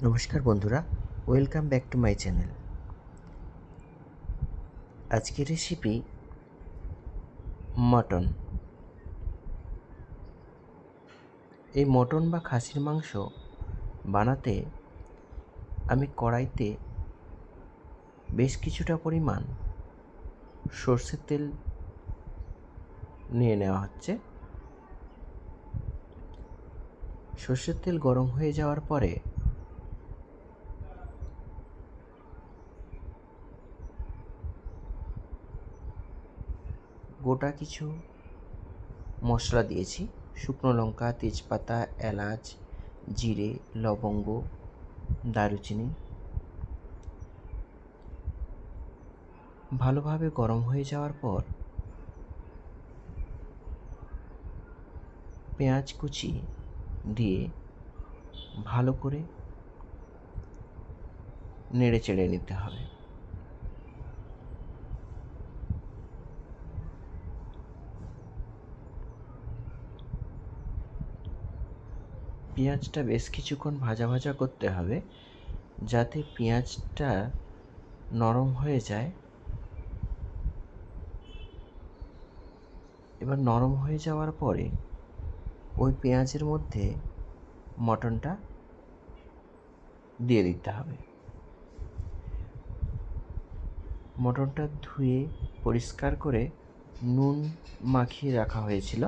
নমস্কার বন্ধুরা, welcome back to my channel. আজকের রেসিপি মটন। এই মটন বা খাসির মাংস বানাতে আমি কড়াইতে বেশ কিছুটা পরিমাণ সর্ষের তেল নিয়ে নেওয়া হচ্ছে। সর্ষের তেল গরম হয়ে যাওয়ার পরে গোটা কিছু মশলা দিয়েছি: শুকনো লঙ্কা, তেজপাতা, এলাচ, জিরে, লবঙ্গ, দারুচিনি। ভালোভাবে গরম হয়ে যাওয়ার পর পেঁয়াজ কুচি দিয়ে ভালো করে নেড়ে চেড়ে নিতে হবে। পেঁয়াজটা বেশ কিছুক্ষণ ভাজা ভাজা করতে হবে, যাতে পেঁয়াজটা নরম হয়ে যায়। এবার নরম হয়ে যাওয়ার পরে ওই পেঁয়াজের মধ্যে মটনটা দিয়ে দিতে হবে। মটনটা ধুয়ে পরিষ্কার করে নুন মাখিয়ে রাখা হয়েছিল।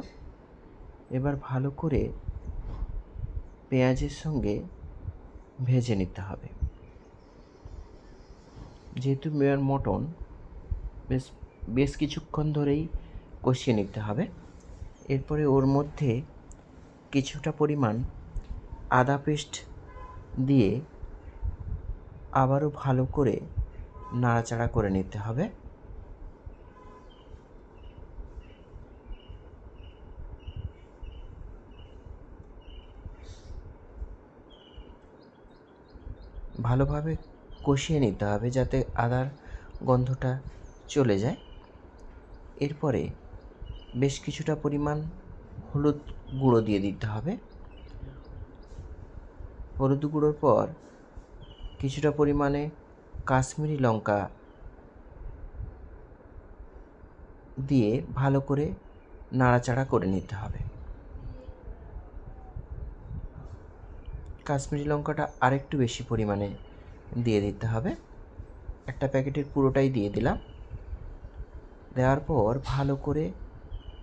এবার ভালো করে পেঁয়াজের সঙ্গে ভেজে নিতে হবে। যেহেতু মটন বেশ কিছুক্ষণ ধরেই কষিয়ে নিতে হবে। এরপরে ওর মধ্যে কিছুটা পরিমাণ আদা পেস্ট দিয়ে আবারও ভালো করে নাড়াচাড়া করে নিতে হবে। ভালোভাবে কষিয়ে নিতে হবে যাতে আদার গন্ধটা চলে যায়। এরপরে বেশ কিছুটা পরিমাণ হলুদ গুঁড়ো দিয়ে দিতে হবে। হলুদ গুঁড়োর পর কিছুটা পরিমাণে কাশ্মীরি লঙ্কা দিয়ে ভালো করে নাড়াচাড়া করে নিতে হবে। কাশ্মীরি লঙ্কাটা আরেকটু বেশি পরিমাণে দিয়ে দিতে হবে। একটা প্যাকেটের পুরোটাই দিয়ে দিলাম। দেওয়ার পর ভালো করে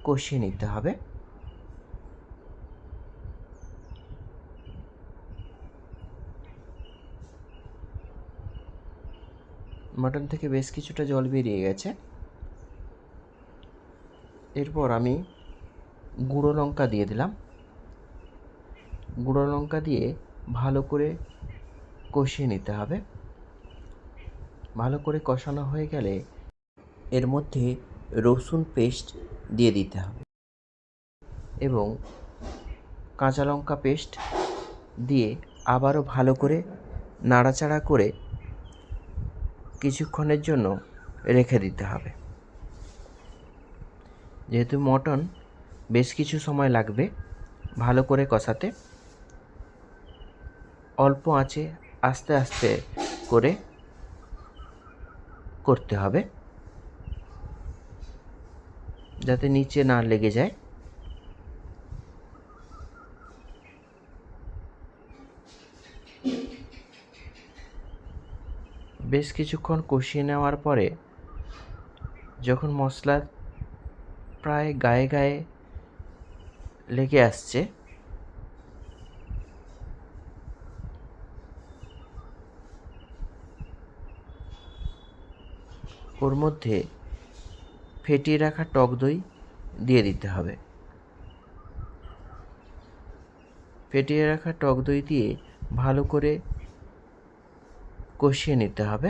কষিয়ে নিতে হবে। মটন থেকে বেশ কিছুটা জল বেরিয়ে গেছে। এরপর আমি গুঁড়ো লঙ্কা দিয়ে দিলাম। গুঁড়ো লঙ্কা দিয়ে ভালো করে কষিয়ে নিতে হবে। ভালো করে কষানো হয়ে গেলে এর মধ্যে রসুন পেস্ট দিয়ে দিতে হবে এবং কাঁচা লঙ্কা পেস্ট দিয়ে আবারও ভালো করে নাড়াচাড়া করে কিছুক্ষণের জন্য রেখে দিতে হবে। যেহেতু মটন বেশ কিছু সময় লাগবে ভালো করে কষাতে, অল্প আঁচে আস্তে আস্তে করে করতে হবে যাতে নিচে না লেগে যায়। বেশ কিছুক্ষণ কষিয়ে নেওয়ার পরে যখন মশলা প্রায় গায়ে গায়ে লেগে আসছে, ওর মধ্যে ফেটিয়ে রাখা টক দই দিয়ে দিতে হবে। ফেটিয়ে রাখা টক দই দিয়ে ভালো করে কষিয়ে নিতে হবে।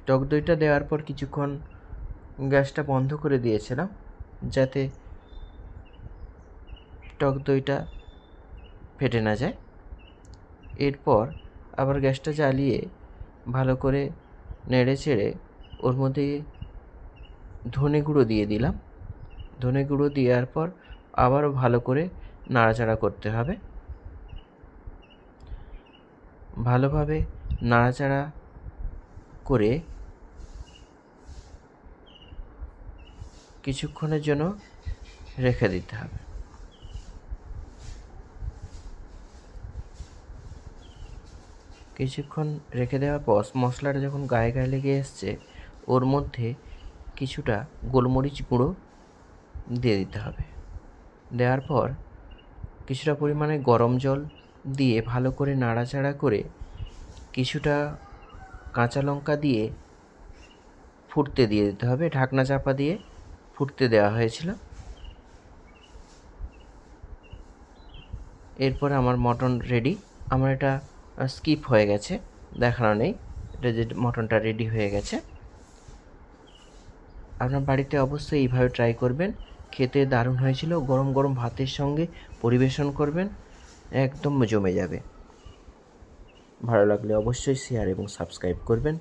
টক দইটা দেওয়ার পর কিছুক্ষণ গ্যাসটা বন্ধ করে দিয়েছিলাম যাতে টক দইটা ফেটে না যায়। এরপর আবার গ্যাসটা জ্বালিয়ে ভালো করে নেড়ে চেড়ে ওর মধ্যে ধনে গুঁড়ো দিয়ে দিলাম। ধনে গুঁড়ো দেওয়ার পর আবারও ভালো করে নাড়াচাড়া করতে হবে। ভালোভাবে নাড়াচাড়া করে কিছুক্ষণের জন্য রেখে দিতে হবে। কিছুক্ষণ রেখে দেওয়ার পর মশলাটা যখন গায়ে গায়ে লেগে এসছে, ওর মধ্যে কিছুটা গোলমরিচ গুঁড়ো দিয়ে দিতে হবে। দেওয়ার পর কিছুটা পরিমাণে গরম জল দিয়ে ভালো করে নাড়াচাড়া করে কিছুটা কাঁচা লঙ্কা দিয়ে ফুটতে দিয়ে দিতে হবে। ঢাকনা চাপা দিয়ে ফুটতে দেওয়া হয়েছিল। এরপরে আমার মটন রেডি। আমার এটা স্কিপ হয়ে গেছে, দেখানো নেই। এটা যে মটনটা রেডি হয়ে গেছে। আপনার বাড়িতে অবশ্যই এইভাবে ট্রাই করবেন, খেতে দারুণ হয়েছিল। গরম গরম ভাতের সঙ্গে পরিবেশন করবেন, একদম জমে যাবে। ভালো লাগলে অবশ্যই শেয়ার এবং সাবস্ক্রাইব করবেন।